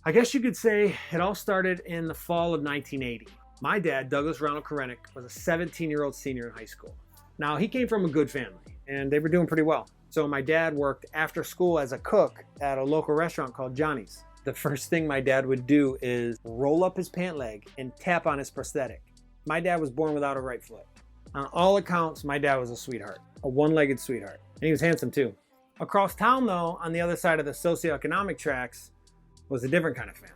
I guess you could say it all started in the fall of 1980. My dad, Douglas Ronald Korenic, was a 17-year-old senior in high school. Now, he came from a good family, and they were doing pretty well. So my dad worked after school as a cook at a local restaurant called Johnny's. The first thing my dad would do is roll up his pant leg and tap on his prosthetic. My dad was born without a right foot. On all accounts, my dad was a sweetheart, a one-legged sweetheart. And he was handsome too. Across town though, on the other side of the socioeconomic tracks, was a different kind of family.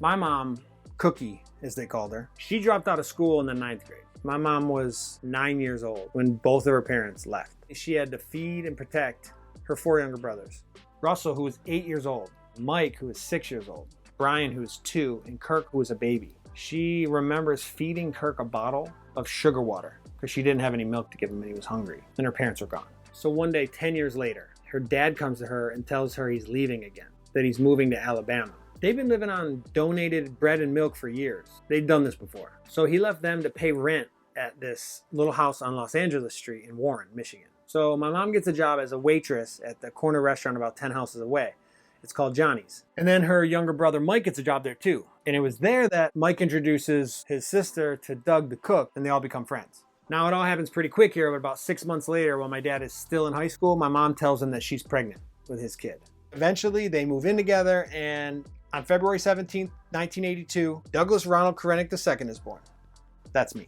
My mom, Cookie, as they called her, she dropped out of school in the 9th grade. My mom was 9 years old when both of her parents left. She had to feed and protect her 4 younger brothers. Russell, who was 8 years old, Mike, who was 6 years old, Brian, who was 2, and Kirk, who was a baby. She remembers feeding Kirk a bottle of sugar water because she didn't have any milk to give him and he was hungry, and her parents were gone. So one day, 10 years later, her dad comes to her and tells her he's leaving again, that he's moving to Alabama. They've been living on donated bread and milk for years. They'd done this before. So he left them to pay rent at this little house on Los Angeles Street in Warren, Michigan. So my mom gets a job as a waitress at the corner restaurant about 10 houses away. It's called Johnny's. And then her younger brother Mike gets a job there too. And it was there that Mike introduces his sister to Doug the cook, and they all become friends. Now it all happens pretty quick here, but about 6 months later, while my dad is still in high school, my mom tells him that she's pregnant with his kid. Eventually, they move in together, and on February 17th, 1982, Douglas Ronald Korenic II is born. That's me.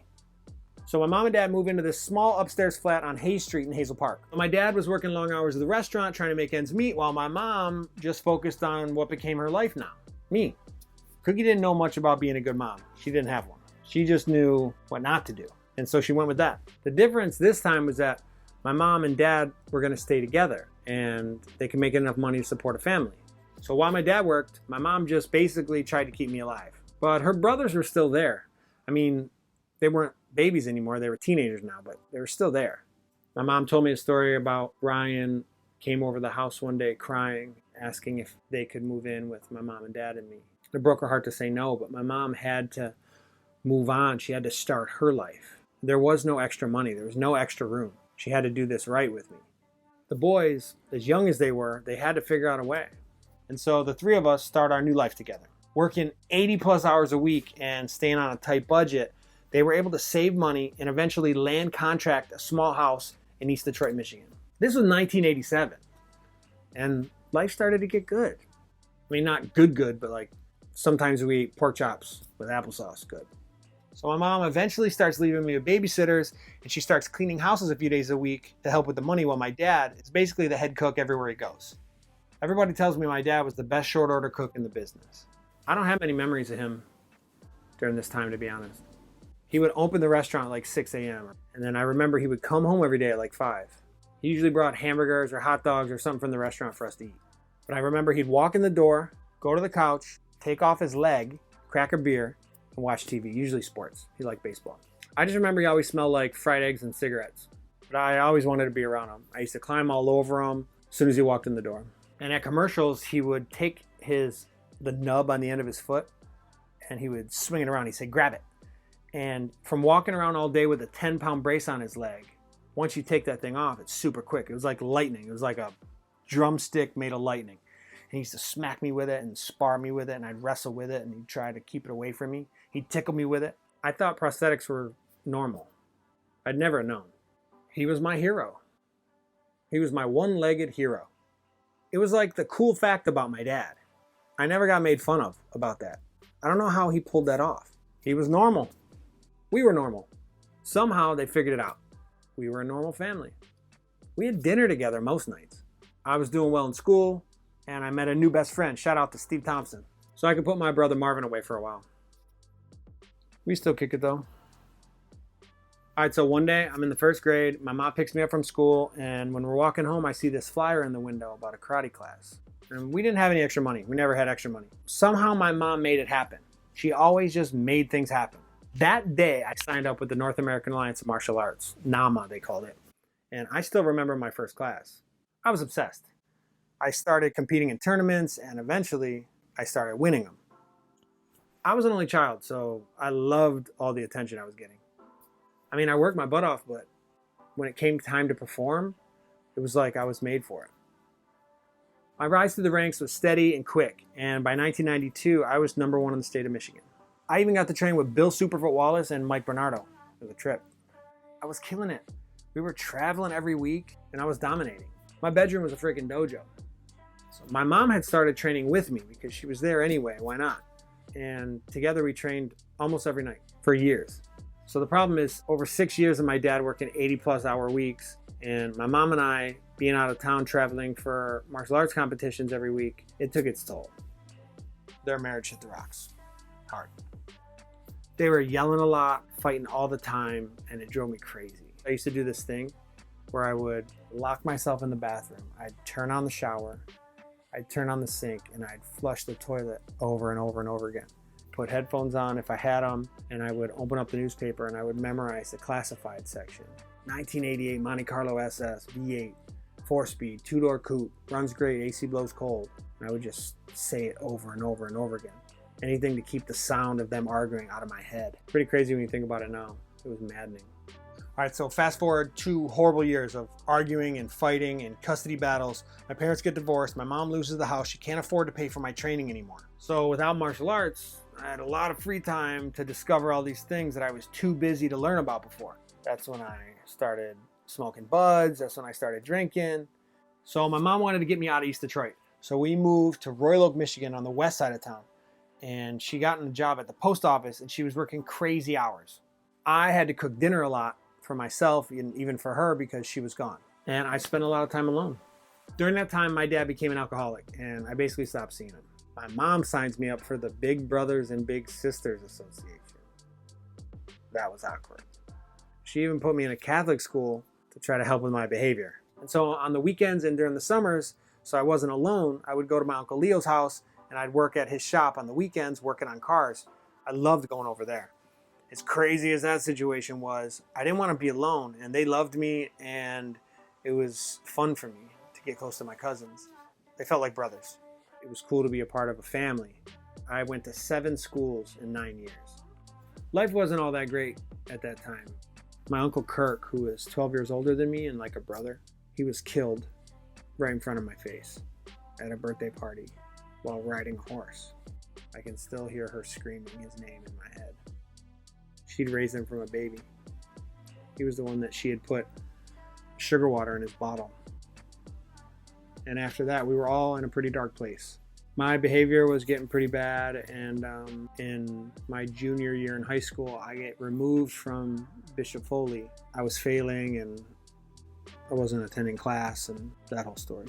So my mom and dad move into this small upstairs flat on Hayes Street in Hazel Park. My dad was working long hours at the restaurant trying to make ends meet, while my mom just focused on what became her life now, me. Cookie didn't know much about being a good mom. She didn't have one. She just knew what not to do. And so she went with that. The difference this time was that my mom and dad were going to stay together and they could make enough money to support a family. So while my dad worked, my mom just basically tried to keep me alive. But her brothers were still there. I mean, they weren't babies anymore. They were teenagers now, but they were still there. My mom told me a story about Brian came over the house one day crying, asking if they could move in with my mom and dad and me. It broke her heart to say no, but my mom had to move on. She had to start her life. There was no extra money. There was no extra room. She had to do this right with me. The boys, as young as they were, they had to figure out a way. And so the three of us start our new life together. Working 80 plus hours a week and staying on a tight budget, they were able to save money and eventually land contract a small house in East Detroit, Michigan. This was 1987. And life started to get good. I mean, not good, but like sometimes we eat pork chops with applesauce, good. So my mom eventually starts leaving me with babysitters, and she starts cleaning houses a few days a week to help with the money, while my dad is basically the head cook everywhere he goes. Everybody tells me my dad was the best short order cook in the business. I don't have many memories of him during this time, to be honest. He would open the restaurant at like 6 a.m. And then I remember he would come home every day at like 5. He usually brought hamburgers or hot dogs or something from the restaurant for us to eat. But I remember he'd walk in the door, go to the couch, take off his leg, crack a beer, and watch TV, usually sports. He liked baseball. I just remember he always smelled like fried eggs and cigarettes. But I always wanted to be around him. I used to climb all over him as soon as he walked in the door. And at commercials, he would take the nub on the end of his foot and he would swing it around. He'd say, grab it. And from walking around all day with a 10-pound brace on his leg, once you take that thing off, it's super quick. It was like lightning. It was like a drumstick made of lightning. And he used to smack me with it and spar me with it, and I'd wrestle with it, and he'd try to keep it away from me. He'd tickle me with it. I thought prosthetics were normal. I'd never known. He was my hero. He was my one-legged hero. It was like the cool fact about my dad. I never got made fun of about that. I don't know how he pulled that off. He was normal. We were normal. Somehow they figured it out. We were a normal family. We had dinner together most nights. I was doing well in school, and I met a new best friend. Shout out to Steve Thompson. So I could put my brother Marvin away for a while. We still kick it though. All right, so one day I'm in the 1st grade. My mom picks me up from school, and when we're walking home, I see this flyer in the window about a karate class. And we didn't have any extra money. We never had extra money. Somehow my mom made it happen. She always just made things happen. That day, I signed up with the North American Alliance of Martial Arts, NAMA they called it. And I still remember my first class. I was obsessed. I started competing in tournaments, and eventually I started winning them. I was an only child, so I loved all the attention I was getting. I mean, I worked my butt off, but when it came time to perform, it was like I was made for it. My rise through the ranks was steady and quick, and by 1992, I was number 1 in the state of Michigan. I even got to train with Bill Superfoot Wallace and Mike Bernardo for the trip. I was killing it. We were traveling every week, and I was dominating. My bedroom was a freaking dojo. So my mom had started training with me because she was there anyway, why not? And together we trained almost every night for years. So the problem is, over 6 years of my dad working 80+ hour weeks, and my mom and I being out of town traveling for martial arts competitions every week, it took its toll. Their marriage hit the rocks hard. They were yelling a lot, fighting all the time, and it drove me crazy. I used to do this thing where I would lock myself in the bathroom. I'd turn on the shower, I'd turn on the sink, and I'd flush the toilet over and over and over again. Put headphones on if I had them, and I would open up the newspaper and I would memorize the classified section. 1988 Monte Carlo SS, V8, 4-speed, 2-door coupe, runs great, AC blows cold. And I would just say it over and over and over again. Anything to keep the sound of them arguing out of my head. Pretty crazy when you think about it now. It was maddening. All right, so fast forward 2 horrible years of arguing and fighting and custody battles. My parents get divorced. My mom loses the house. She can't afford to pay for my training anymore. So without martial arts, I had a lot of free time to discover all these things that I was too busy to learn about before. That's when I started smoking buds. That's when I started drinking. So my mom wanted to get me out of East Detroit. So we moved to Royal Oak, Michigan on the west side of town. And she got a job at the post office, and she was working crazy hours. I had to cook dinner a lot for myself and even for her because she was gone. And I spent a lot of time alone. During that time, my dad became an alcoholic, and I basically stopped seeing him. My mom signs me up for the Big Brothers and Big Sisters Association. That was awkward. She even put me in a Catholic school to try to help with my behavior. And so on the weekends and during the summers, so I wasn't alone, I would go to my Uncle Leo's house and I'd work at his shop on the weekends working on cars. I loved going over there. As crazy as that situation was, I didn't want to be alone, and they loved me, and it was fun for me to get close to my cousins. They felt like brothers. It was cool to be a part of a family. I went to 7 schools in 9 years. Life wasn't all that great at that time. My Uncle Kirk, who was 12 years older than me and like a brother, he was killed right in front of my face at a birthday party while riding a horse. I can still hear her screaming his name in my head. She'd raised him from a baby. He was the one that she had put sugar water in his bottle. And after that, we were all in a pretty dark place. My behavior was getting pretty bad, and in my junior year in high school, I get removed from Bishop Foley. I was failing, and I wasn't attending class, and that whole story.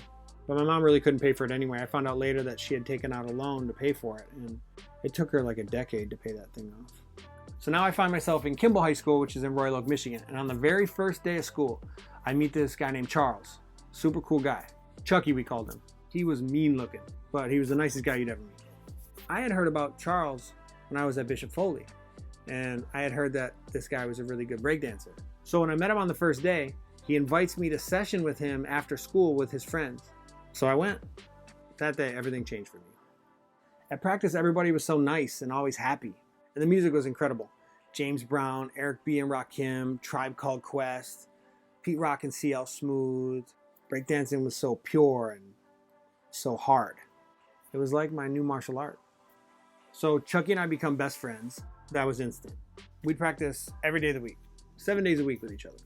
But my mom really couldn't pay for it anyway. I found out later that she had taken out a loan to pay for it, and it took her like a decade to pay that thing off. So now I find myself in Kimball High School, which is in Royal Oak, Michigan. And on the very first day of school, I meet this guy named Charles. Super cool guy. Chucky, we called him. He was mean looking, but he was the nicest guy you'd ever meet. I had heard about Charles when I was at Bishop Foley, and I had heard that this guy was a really good breakdancer. So when I met him on the first day, he invites me to session with him after school with his friends. So I went. That day, everything changed for me. At practice, everybody was so nice and always happy. And the music was incredible. James Brown, Eric B. and Rakim, Tribe Called Quest, Pete Rock and CL Smooth. Breakdancing was so pure and so hard. It was like my new martial art. So Chucky and I become best friends. That was instant. We'd practice every day of the week, 7 days a week with each other.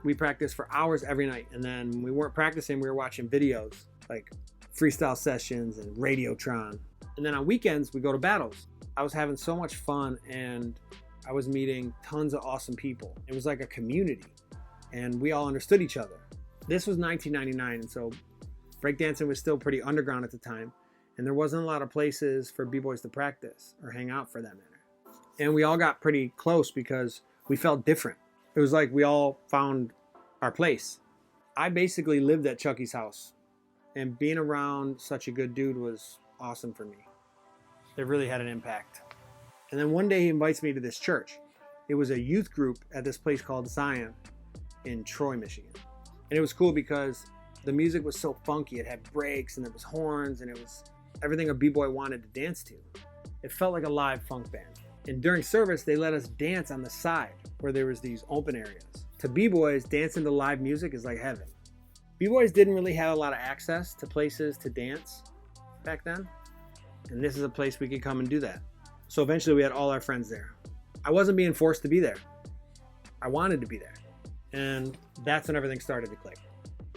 We practiced for hours every night. And then when we weren't practicing, we were watching videos like freestyle sessions and Radiotron. And then on weekends, we go to battles. I was having so much fun, and I was meeting tons of awesome people. It was like a community, and we all understood each other. This was 1999, and so breakdancing was still pretty underground at the time, and there wasn't a lot of places for b-boys to practice or hang out for that matter. And we all got pretty close because we felt different. It was like we all found our place. I basically lived at Chucky's house, and being around such a good dude was awesome for me. It really had an impact. And then one day he invites me to this church. It was a youth group at this place called Zion in Troy, Michigan. And it was cool because the music was so funky. It had breaks and there was horns, and it was everything a b-boy wanted to dance to. It felt like a live funk band. And during service, they let us dance on the side where there was these open areas. To b-boys, dancing to live music is like heaven. B-boys didn't really have a lot of access to places to dance back then. And this is a place we could come and do that. So eventually we had all our friends there. I wasn't being forced to be there. I wanted to be there. And that's when everything started to click.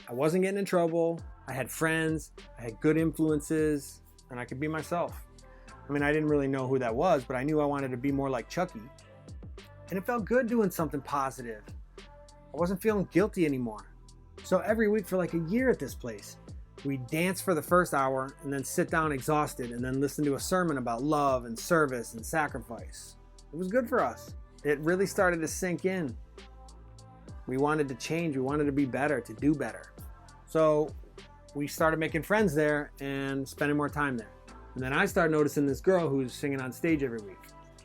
I wasn't getting in trouble. I had friends. I had good influences. And I could be myself. I mean, I didn't really know who that was, but I knew I wanted to be more like Chucky. And it felt good doing something positive. I wasn't feeling guilty anymore. So every week for like a year at this place, we'd dance for the first hour and then sit down exhausted and then listen to a sermon about love and service and sacrifice. It was good for us. It really started to sink in. We wanted to change. We wanted to be better, to do better. So we started making friends there and spending more time there. And then I started noticing this girl who was singing on stage every week.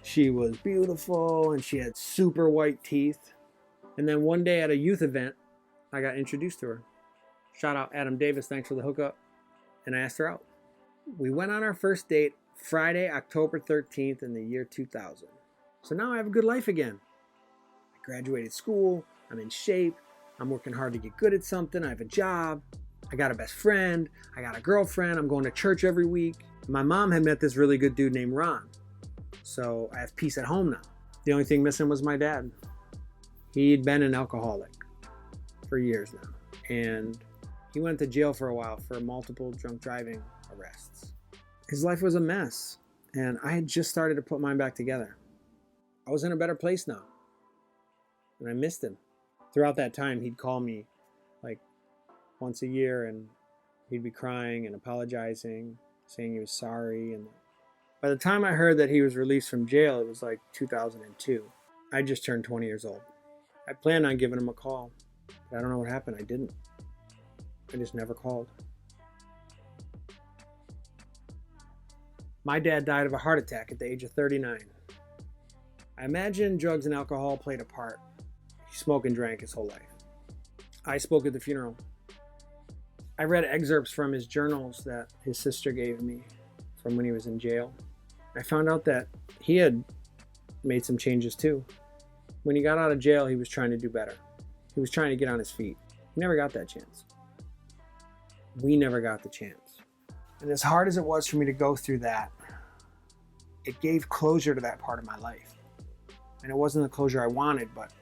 She was beautiful and she had super white teeth. And then one day at a youth event, I got introduced to her. Shout out Adam Davis, thanks for the hookup. And I asked her out. We went on our first date Friday, October 13th in the year 2000. So now I have a good life again. I graduated school, I'm in shape, I'm working hard to get good at something, I have a job, I got a best friend, I got a girlfriend, I'm going to church every week. My mom had met this really good dude named Ron. So I have peace at home now. The only thing missing was my dad. He'd been an alcoholic for years now. And he went to jail for a while for multiple drunk driving arrests. His life was a mess. And I had just started to put mine back together. I was in a better place now. And I missed him. Throughout that time, he'd call me like once a year and he'd be crying and apologizing, saying he was sorry. And by the time I heard that he was released from jail, it was like 2002. I just turned 20 years old. I planned on giving him a call, but I don't know what happened. I didn't. I just never called. My dad died of a heart attack at the age of 39. I imagine drugs and alcohol played a part. He smoked and drank his whole life. I spoke at the funeral. I read excerpts from his journals that his sister gave me from when he was in jail. I found out that he had made some changes too. When he got out of jail, he was trying to do better. He was trying to get on his feet. He never got that chance. We never got the chance. And as hard as it was for me to go through that, it gave closure to that part of my life. And it wasn't the closure I wanted, but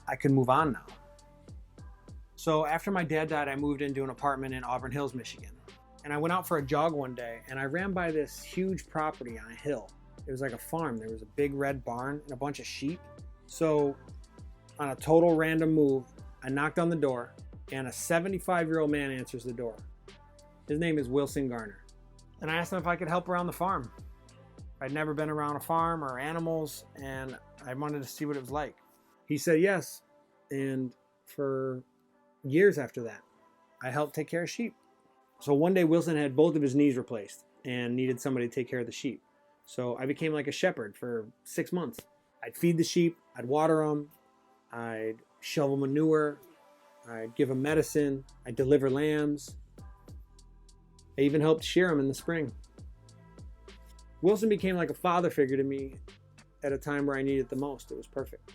I could move on now. So after my dad died, I moved into an apartment in Auburn Hills, Michigan. And I went out for a jog one day and I ran by this huge property on a hill. It was like a farm. There was a big red barn and a bunch of sheep. So on a total random move, I knocked on the door and a 75-year-old man answers the door. His name is Wilson Garner. And I asked him if I could help around the farm. I'd never been around a farm or animals and I wanted to see what it was like. He said yes. And for years after that, I helped take care of sheep. So one day Wilson had both of his knees replaced and needed somebody to take care of the sheep. So I became like a shepherd for 6 months. I'd feed the sheep, I'd water them, I'd shovel manure, I'd give them medicine, I'd deliver lambs. I even helped shear them in the spring. Wilson became like a father figure to me at a time where I needed it the most. It was perfect.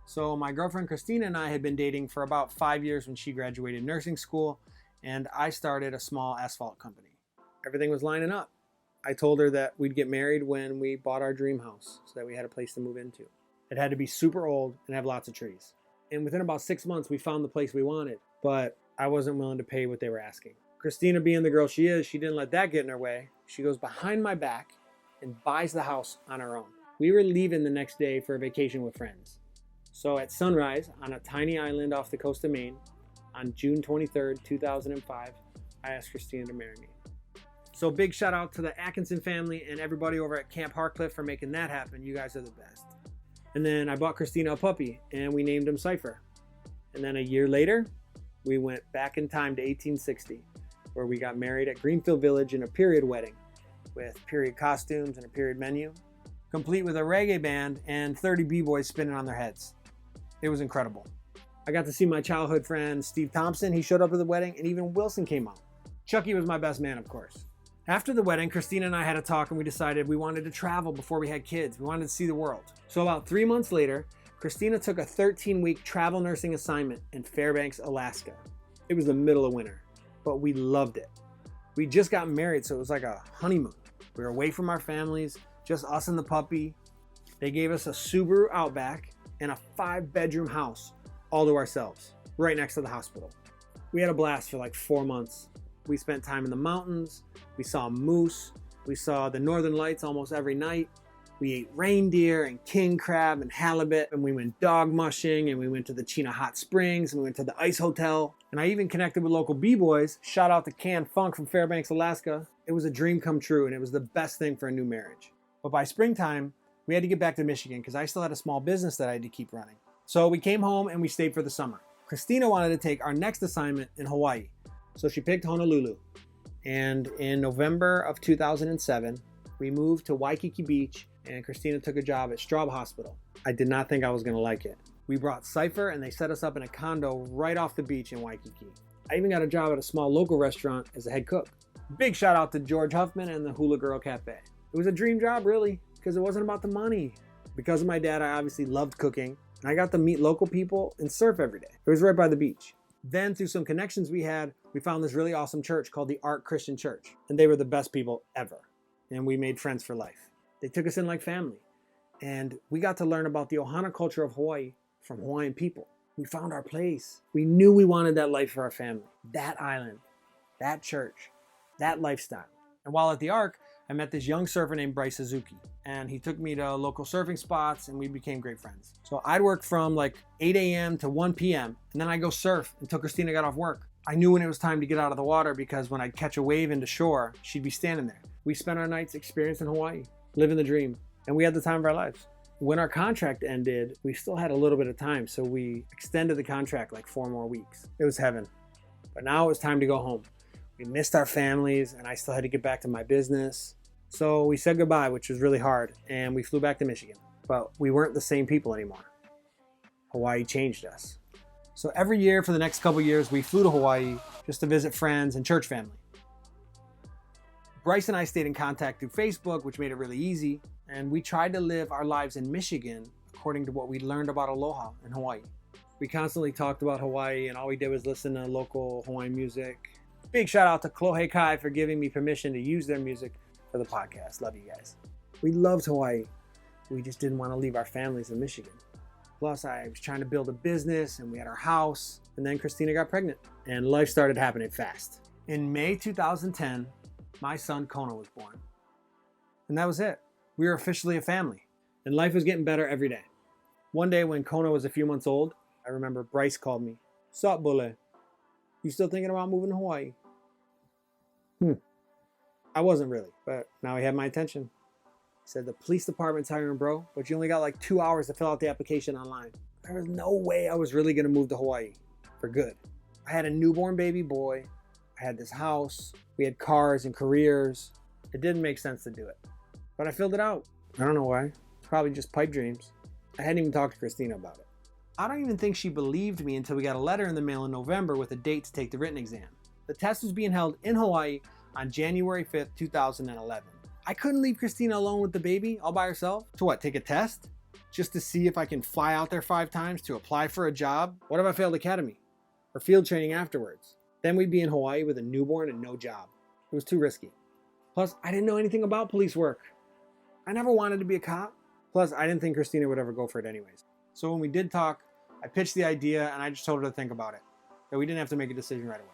So my girlfriend Christina and I had been dating for about 5 years when she graduated nursing school, and I started a small asphalt company. Everything was lining up. I told her that we'd get married when we bought our dream house so that we had a place to move into. It had to be super old and have lots of trees. And within about 6 months, we found the place we wanted, but I wasn't willing to pay what they were asking. Christina, being the girl she is, she didn't let that get in her way. She goes behind my back and buys the house on her own. We were leaving the next day for a vacation with friends. So at sunrise on a tiny island off the coast of Maine on June 23rd, 2005, I asked Christina to marry me. So big shout out to the Atkinson family and everybody over at Camp Harcliffe for making that happen. You guys are the best. And then I bought Christina a puppy and we named him Cypher. And then a year later, we went back in time to 1860, where we got married at Greenfield Village in a period wedding with period costumes and a period menu, complete with a reggae band and 30 b-boys spinning on their heads. It was incredible. I got to see my childhood friend Steve Thompson. He showed up at the wedding, and even Wilson came out. Chucky was my best man, of course. After the wedding, Christina and I had a talk and we decided we wanted to travel before we had kids. We wanted to see the world. So about 3 months later, Christina took a 13-week travel nursing assignment in Fairbanks, Alaska. It was the middle of winter, but we loved it. We just got married, so it was like a honeymoon. We were away from our families, just us and the puppy. They gave us a Subaru Outback and a 5-bedroom house all to ourselves, right next to the hospital. We had a blast for like 4 months. We spent time in the mountains. We saw moose. We saw the northern lights almost every night. We ate reindeer and king crab and halibut, and we went dog mushing, and we went to the Chena Hot Springs, and we went to the Ice Hotel. And I even connected with local b-boys. Shout out to Can Funk from Fairbanks, Alaska. It was a dream come true, and it was the best thing for a new marriage. But by springtime, we had to get back to Michigan because I still had a small business that I had to keep running. So we came home and we stayed for the summer. Christina wanted to take our next assignment in Hawaii. So she picked Honolulu. And in November of 2007, we moved to Waikiki Beach, and Christina took a job at Straub Hospital. I did not think I was going to like it. We brought Cypher, and they set us up in a condo right off the beach in Waikiki. I even got a job at a small local restaurant as a head cook. Big shout out to George Huffman and the Hula Girl Cafe. It was a dream job, really, because it wasn't about the money. Because of my dad, I obviously loved cooking, and I got to meet local people and surf every day. It was right by the beach. Then, through some connections we had, we found this really awesome church called the Ark Christian Church, and they were the best people ever. And we made friends for life. They took us in like family, and we got to learn about the Ohana culture of Hawaii from Hawaiian people. We found our place. We knew we wanted that life for our family, that island, that church, that lifestyle. And while at the Ark, I met this young surfer named Bryce Suzuki, and he took me to local surfing spots, and we became great friends. So I'd work from like 8 a.m. to 1 p.m., and then I'd go surf until Christina got off work. I knew when it was time to get out of the water because when I'd catch a wave into shore, she'd be standing there. We spent our nights experiencing Hawaii, living the dream, and we had the time of our lives. When our contract ended, we still had a little bit of time, so we extended the contract like 4 more weeks. It was heaven. But now it was time to go home. We missed our families, and I still had to get back to my business. So we said goodbye, which was really hard, and we flew back to Michigan. But we weren't the same people anymore. Hawaii changed us. So every year for the next couple years, we flew to Hawaii just to visit friends and church family. Bryce and I stayed in contact through Facebook, which made it really easy, and we tried to live our lives in Michigan according to what we learned about Aloha in Hawaii. We constantly talked about Hawaii, and all we did was listen to local Hawaiian music. Big shout out to Kolohe Kai for giving me permission to use their music for the podcast. Love you guys. We loved Hawaii. We just didn't want to leave our families in Michigan. Plus, I was trying to build a business, and we had our house, and then Christina got pregnant, and life started happening fast. In May 2010, my son Kona was born. And that was it. We were officially a family, and life was getting better every day. One day when Kona was a few months old, I remember Bryce called me. "Sup, Bule? You still thinking about moving to Hawaii?" I wasn't really, but now he had my attention. He said, "The police department's hiring, bro, but you only got like 2 hours to fill out the application online." There was no way I was really going to move to Hawaii for good. I had a newborn baby boy. I had this house. We had cars and careers. It didn't make sense to do it. But I filled it out. I don't know why. Probably just pipe dreams. I hadn't even talked to Christina about it. I don't even think she believed me until we got a letter in the mail in November with a date to take the written exam. The test was being held in Hawaii on January 5th, 2011. I couldn't leave Christina alone with the baby all by herself. To what, take a test? Just to see if I can fly out there 5 times to apply for a job? What if I failed academy? Or field training afterwards? Then we'd be in Hawaii with a newborn and no job. It was too risky. Plus, I didn't know anything about police work. I never wanted to be a cop. Plus, I didn't think Christina would ever go for it anyways. So when we did talk, I pitched the idea and I just told her to think about it. That we didn't have to make a decision right away.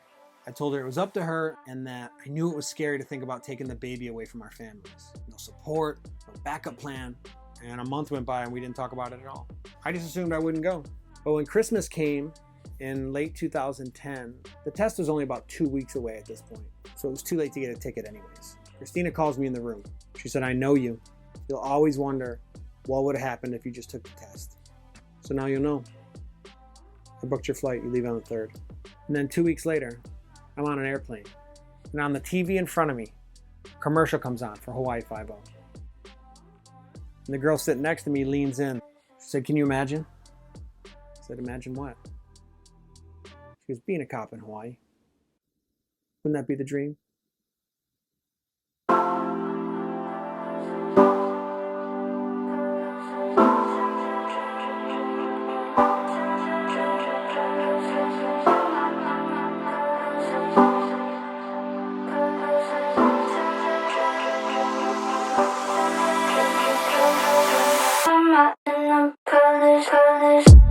I told her it was up to her and that I knew it was scary to think about taking the baby away from our families. No support, no backup plan. And a month went by and we didn't talk about it at all. I just assumed I wouldn't go. But when Christmas came in late 2010, the test was only about 2 weeks away at this point. So it was too late to get a ticket anyways. Christina calls me in the room. She said, "I know you. You'll always wonder what would have happened if you just took the test. So now you'll know. I booked your flight. You leave on the 3rd. And then 2 weeks later, I'm on an airplane. And on the TV in front of me, a commercial comes on for Hawaii Five-0. And the girl sitting next to me leans in. She said, "Can you imagine?" I said, "Imagine what?" She goes, "Being a cop in Hawaii. Wouldn't that be the dream?" Palace, palace.